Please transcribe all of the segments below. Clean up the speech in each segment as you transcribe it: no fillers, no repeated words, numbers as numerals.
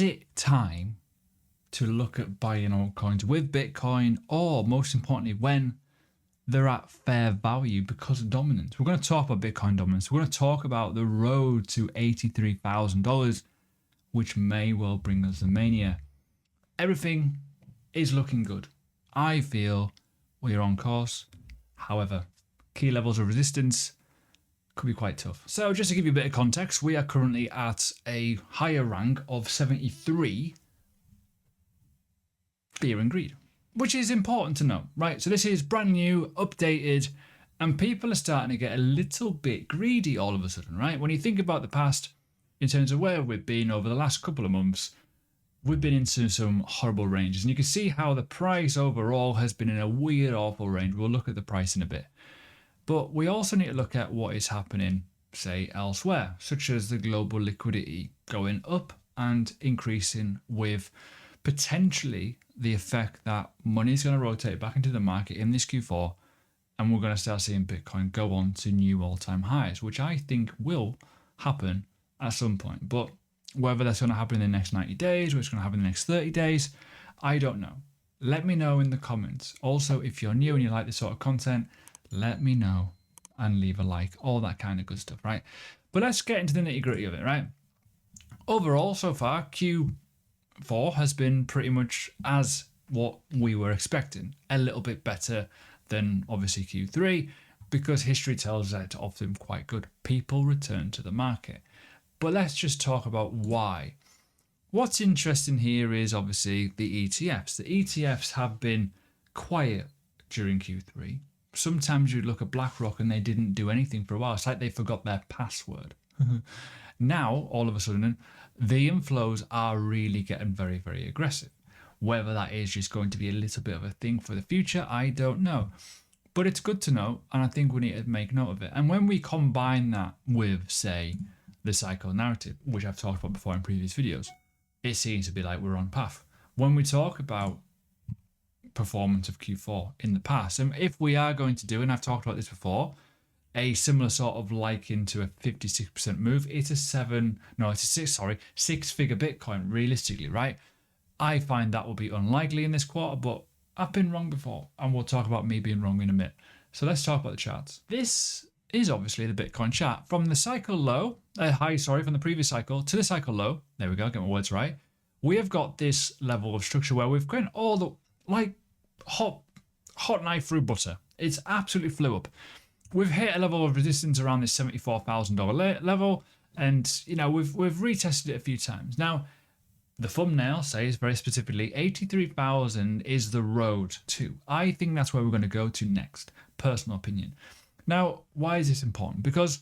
Is it time to look at buying altcoins with Bitcoin, or most importantly, when they're at fair value because of dominance? We're going to talk about Bitcoin dominance. We're going to talk about the road to $83,000, which may well bring us the mania. Everything is looking good. I feel we're on course. However, key levels of resistance could be quite tough. So just to give you a bit of context, we are currently at a higher rank of 73 fear and greed, which is important to know, right? So this is brand new, updated, and people are starting to get a little bit greedy all of a sudden, right? When you think about the past, in terms of where we've been over the last couple of months, we've been into some horrible ranges, and you can see how the price overall has been in a weird, awful range. We'll look at the price in a bit. But we also need to look at what is happening, say, elsewhere, such as the global liquidity going up and increasing, with potentially the effect that money is going to rotate back into the market in this Q4, and we're going to start seeing Bitcoin go on to new all-time highs, which I think will happen at some point. But whether that's going to happen in the next 90 days or it's going to happen in the next 30 days, I don't know. Let me know in the comments. Also, if you're new and you like this sort of content, let me know and leave a like, all that kind of good stuff, right? But let's get into the nitty-gritty of it, right? Overall, so far, Q4 has been pretty much as what we were expecting. A little bit better than obviously Q3, because history tells us it's often quite good. People return to the market. But let's just talk about why. What's interesting here is obviously the ETFs. The ETFs have been quiet during Q3. Sometimes you look at BlackRock and they didn't do anything for a while. It's like they forgot their password. Now, all of a sudden, the inflows are really getting very, very aggressive. Whether that is just going to be a little bit of a thing for the future, I don't know. But it's good to know, and I think we need to make note of it. And when we combine that with, say, the cycle narrative, which I've talked about before in previous videos, it seems to be like we're on path. When we talk about performance of Q4 in the past, and if we are going to do, and I've talked about this before, a similar sort of liken to a 56% move, it's a six-figure Bitcoin, realistically, right? I find that will be unlikely in this quarter, but I've been wrong before, and we'll talk about me being wrong in a minute. So let's talk about the charts. This is obviously the Bitcoin chart from the cycle low, from the previous cycle to the cycle low. There we go, get my words right. We have got this level of structure where we've gone all the, like, hot knife through butter. It's absolutely flew up. We've hit a level of resistance around this $74,000 level, and you know we've retested it a few times. Now, the thumbnail says very specifically 83,000 is the road to. I think that's where we're going to go to next. Personal opinion. Now, why is this important? Because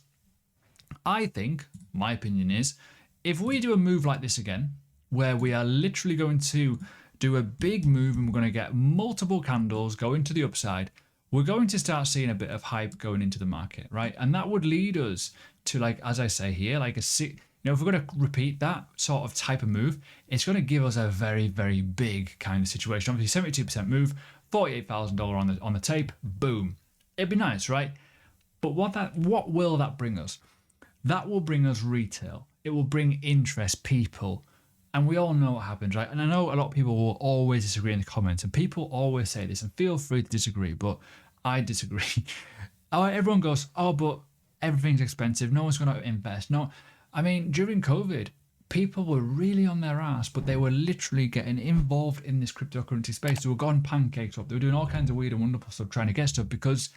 I think, my opinion is, if we do a move like this again, where we are literally going to do a big move and we're going to get multiple candles going to the upside, we're going to start seeing a bit of hype going into the market, right? And that would lead us to, like, as I say here, like if we're going to repeat that sort of type of move, it's going to give us a very, very big kind of situation. Obviously, 72% move, $48,000 on the tape, boom. It'd be nice, right? But what will that bring us? That will bring us retail. It will bring interest, people. And we all know what happens, right? And I know a lot of people will always disagree in the comments, and people always say this, and feel free to disagree, but I disagree. Everyone goes, oh, but everything's expensive. No one's going to invest. No, I mean, during COVID, people were really on their ass, but they were literally getting involved in this cryptocurrency space. They were going pancakes up. They were doing all kinds of weird and wonderful stuff, trying to get stuff, because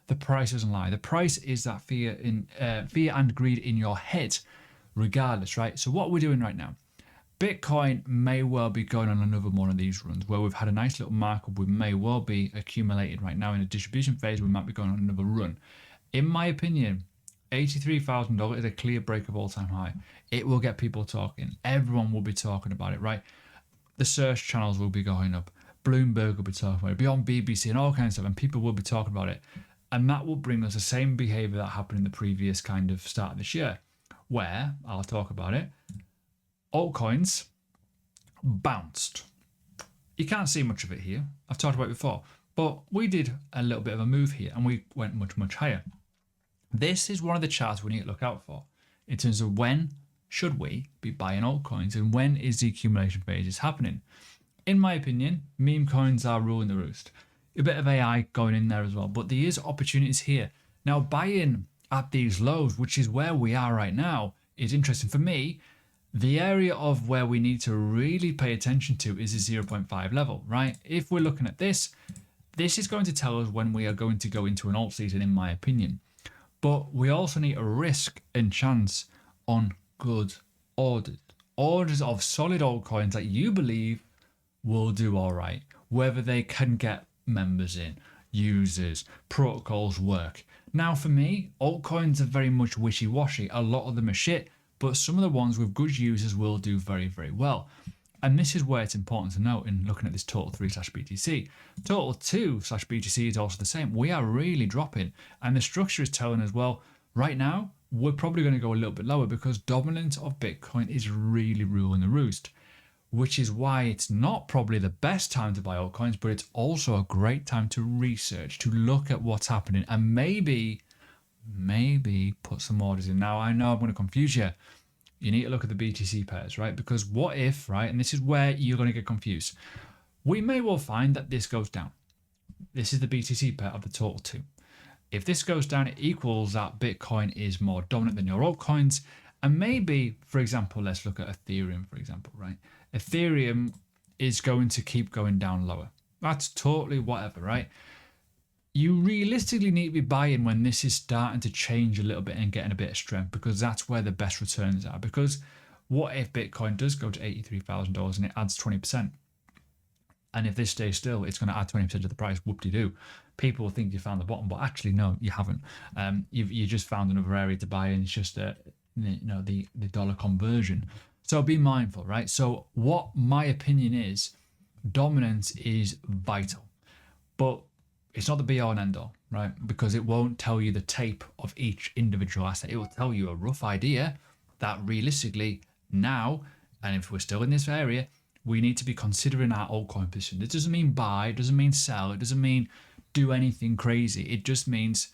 the price doesn't lie. The price is that fear and greed in your head, regardless, right? So what we're doing right now, Bitcoin may well be going on another one of these runs where we've had a nice little markup. We may well be accumulated right now in a distribution phase. We might be going on another run. In my opinion, $83,000 is a clear break of all-time high. It will get people talking. Everyone will be talking about it, right? The search channels will be going up. Bloomberg will be talking about it. Be on BBC and all kinds of stuff, and people will be talking about it. And that will bring us the same behavior that happened in the previous kind of start of this year, where, I'll talk about it, altcoins bounced. You can't see much of it here. I've talked about it before, but we did a little bit of a move here and we went much, much higher. This is one of the charts we need to look out for in terms of when should we be buying altcoins, and when is the accumulation phase happening? In my opinion, meme coins are ruling the roost. A bit of AI going in there as well, but there is opportunities here. Now, buying at these lows, which is where we are right now, is interesting for me. The area of where we need to really pay attention to is the 0.5 level, right? If we're looking at this is going to tell us when we are going to go into an alt season, in my opinion. But we also need a risk and chance on good orders of solid altcoins that you believe will do all right, whether they can get members in, users, protocols work. Now, for me, altcoins are very much wishy-washy. A lot of them are shit, but some of the ones with good users will do very, very well. And this is where it's important to note in looking at this total 3/BTC. Total 2/BTC is also the same. We are really dropping, and the structure is telling us, well, right now, we're probably going to go a little bit lower because dominance of Bitcoin is really ruling the roost, which is why it's not probably the best time to buy altcoins, but it's also a great time to research, to look at what's happening, and maybe put some orders in. Now, I know I'm going to confuse you. You need to look at the BTC pairs, right? Because what if, right, and this is where you're going to get confused. We may well find that this goes down. This is the BTC pair of the total 2. If this goes down, it equals that Bitcoin is more dominant than your altcoins. And maybe, for example, let's look at Ethereum, for example, right? Ethereum is going to keep going down lower. That's totally whatever, right? You realistically need to be buying when this is starting to change a little bit and getting a bit of strength, because that's where the best returns are. Because what if Bitcoin does go to $83,000 and it adds 20%? And if this stays still, it's going to add 20% of the price. Whoop-de-doo. People will think you found the bottom, but actually, no, you haven't. You just found another area to buy, and it's just the dollar conversion. So be mindful, right? So what my opinion is, dominance is vital, but it's not the be all and end all, right? Because it won't tell you the tape of each individual asset. It will tell you a rough idea that realistically now, and if we're still in this area, we need to be considering our altcoin position. It doesn't mean buy, it doesn't mean sell, it doesn't mean do anything crazy. It just means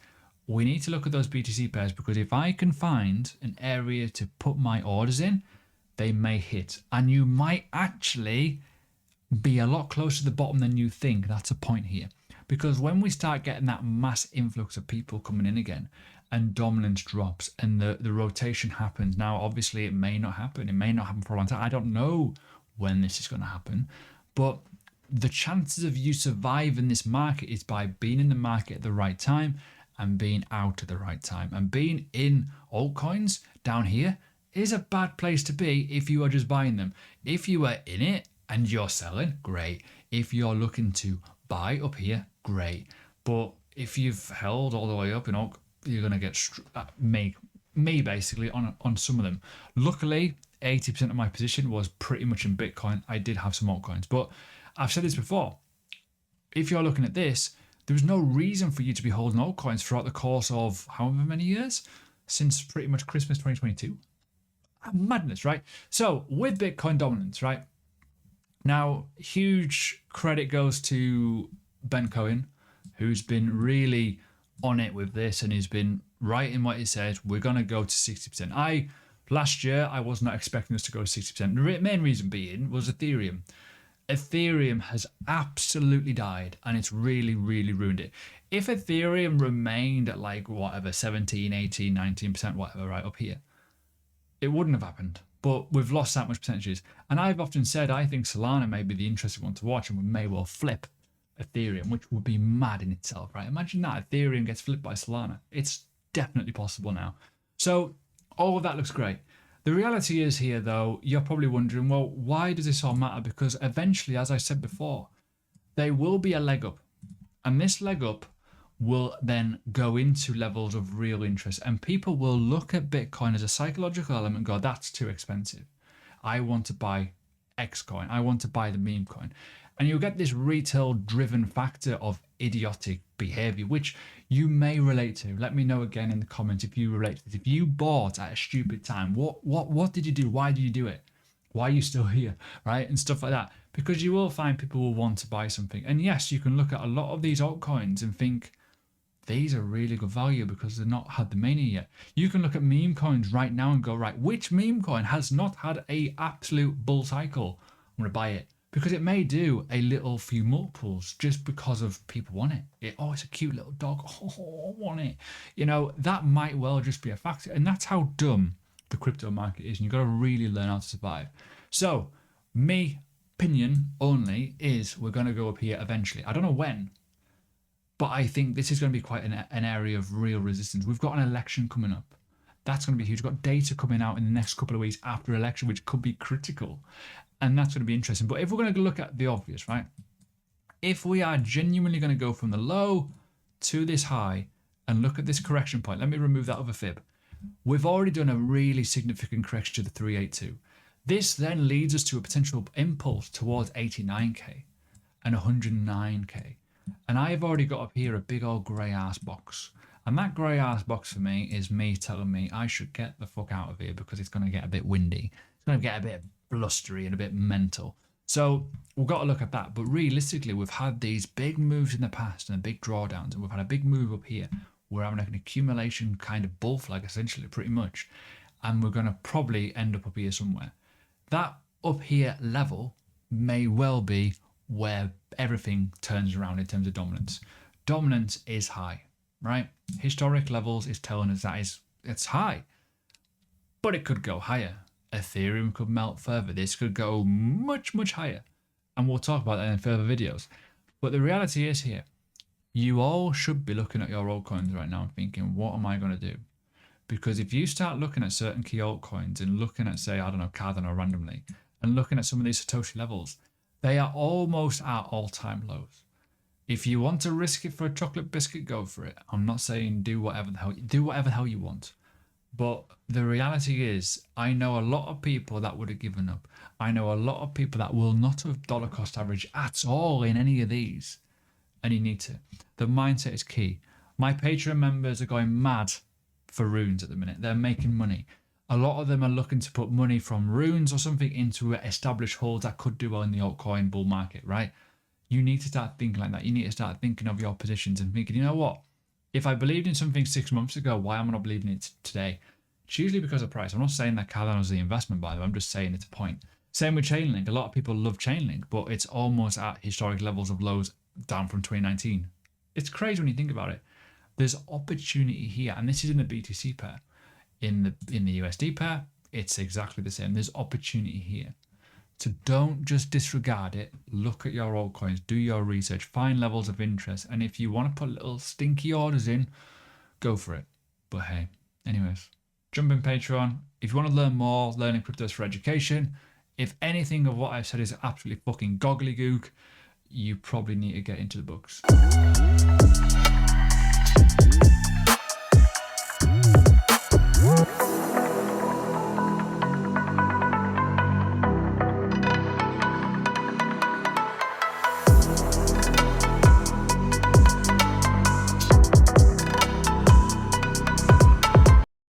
we need to look at those BTC pairs, because if I can find an area to put my orders in, they may hit. And you might actually be a lot closer to the bottom than you think. That's a point here. Because when we start getting that mass influx of people coming in again, and dominance drops and the rotation happens, now obviously it may not happen. It may not happen for a long time. I don't know when this is going to happen, but the chances of you surviving this market is by being in the market at the right time and being out at the right time. And being in altcoins down here is a bad place to be if you are just buying them. If you are in it and you're selling, great. If you're looking to buy up here, great. But if you've held all the way up in alt, you're going to get me basically on some of them. Luckily, 80% of my position was pretty much in Bitcoin. I did have some altcoins, but I've said this before. If you're looking at this, there's no reason for you to be holding altcoins throughout the course of however many years, since pretty much Christmas 2022. Madness, right? So with Bitcoin dominance, right? Now, huge credit goes to Ben Cohen, who's been really on it with this, and he's been right in what he said. We're going to go to 60%. Last year, I was not expecting us to go to 60%. The main reason being was Ethereum. Ethereum has absolutely died, and it's really, really ruined it. If Ethereum remained at like whatever, 17, 18, 19%, whatever, right up here, it wouldn't have happened. But we've lost that much percentages. And I've often said I think Solana may be the interesting one to watch, and we may well flip Ethereum, which would be mad in itself, right? Imagine that Ethereum gets flipped by Solana. It's definitely possible now. So all of that looks great. The reality is here, though, you're probably wondering, well, why does this all matter? Because eventually, as I said before, there will be a leg up. And this leg up will then go into levels of real interest. And people will look at Bitcoin as a psychological element and go, that's too expensive. I want to buy X coin. I want to buy the meme coin. And you'll get this retail-driven factor of idiotic behavior, which you may relate to. Let me know again in the comments if you relate to this. If you bought at a stupid time, what did you do? Why did you do it? Why are you still here? Right? And stuff like that. Because you will find people will want to buy something. And yes, you can look at a lot of these altcoins and think these are really good value because they've not had the mania yet. You can look at meme coins right now and go, right, which meme coin has not had a absolute bull cycle? I'm going to buy it because it may do a little few multiples just because of people want it. Oh, it's a cute little dog. Oh, I want it. You know, that might well just be a factor. And that's how dumb the crypto market is. And you've got to really learn how to survive. So, me opinion only is we're going to go up here eventually. I don't know when, but I think this is going to be quite an area of real resistance. We've got an election coming up. That's going to be huge. We've got data coming out in the next couple of weeks after election, which could be critical. And that's going to be interesting. But if we're going to look at the obvious, right? If we are genuinely going to go from the low to this high and look at this correction point, let me remove that other fib. We've already done a really significant correction to the 382. This then leads us to a potential impulse towards 89k and 109k. And I've already got up here a big old grey ass box. And that grey ass box for me is me telling me I should get the fuck out of here because it's going to get a bit windy. It's going to get a bit blustery and a bit mental. So we've got to look at that. But realistically, we've had these big moves in the past and big drawdowns. And we've had a big move up here. We're having an accumulation kind of bull flag, essentially, pretty much. And we're going to probably end up here somewhere. That up here level may well be where everything turns around in terms of dominance. Dominance is high, right? Historic levels is telling us that it's high, but it could go higher. Ethereum could melt further. This could go much, much higher. And we'll talk about that in further videos. But the reality is here, you all should be looking at your altcoins right now and thinking, what am I going to do? Because if you start looking at certain key altcoins and looking at, say, I don't know, Cardano randomly, and looking at some of these Satoshi levels, they are almost at all-time lows. If you want to risk it for a chocolate biscuit, go for it. I'm not saying do whatever the hell you want. But the reality is, I know a lot of people that would have given up. I know a lot of people that will not have dollar cost average at all in any of these. And you need to. The mindset is key. My Patreon members are going mad for runes at the minute. They're making money. A lot of them are looking to put money from runes or something into established holds that could do well in the altcoin bull market, right? You need to start thinking like that. You need to start thinking of your positions and thinking, you know what? If I believed in something 6 months ago, why am I not believing it today? It's usually because of price. I'm not saying that Cardano is the investment, by the way. I'm just saying it's a point. Same with Chainlink. A lot of people love Chainlink, but it's almost at historic levels of lows down from 2019. It's crazy when you think about it. There's opportunity here, and this is in the BTC pair. In the USD pair, it's exactly the same. There's opportunity here. So don't just disregard it. Look at your altcoins, do your research, find levels of interest, and if you want to put little stinky orders in, go for it. But hey, anyways, jump in Patreon. If you want to learn more, learning cryptos for education, if anything of what I've said is absolutely fucking gogglygook, you probably need to get into the books.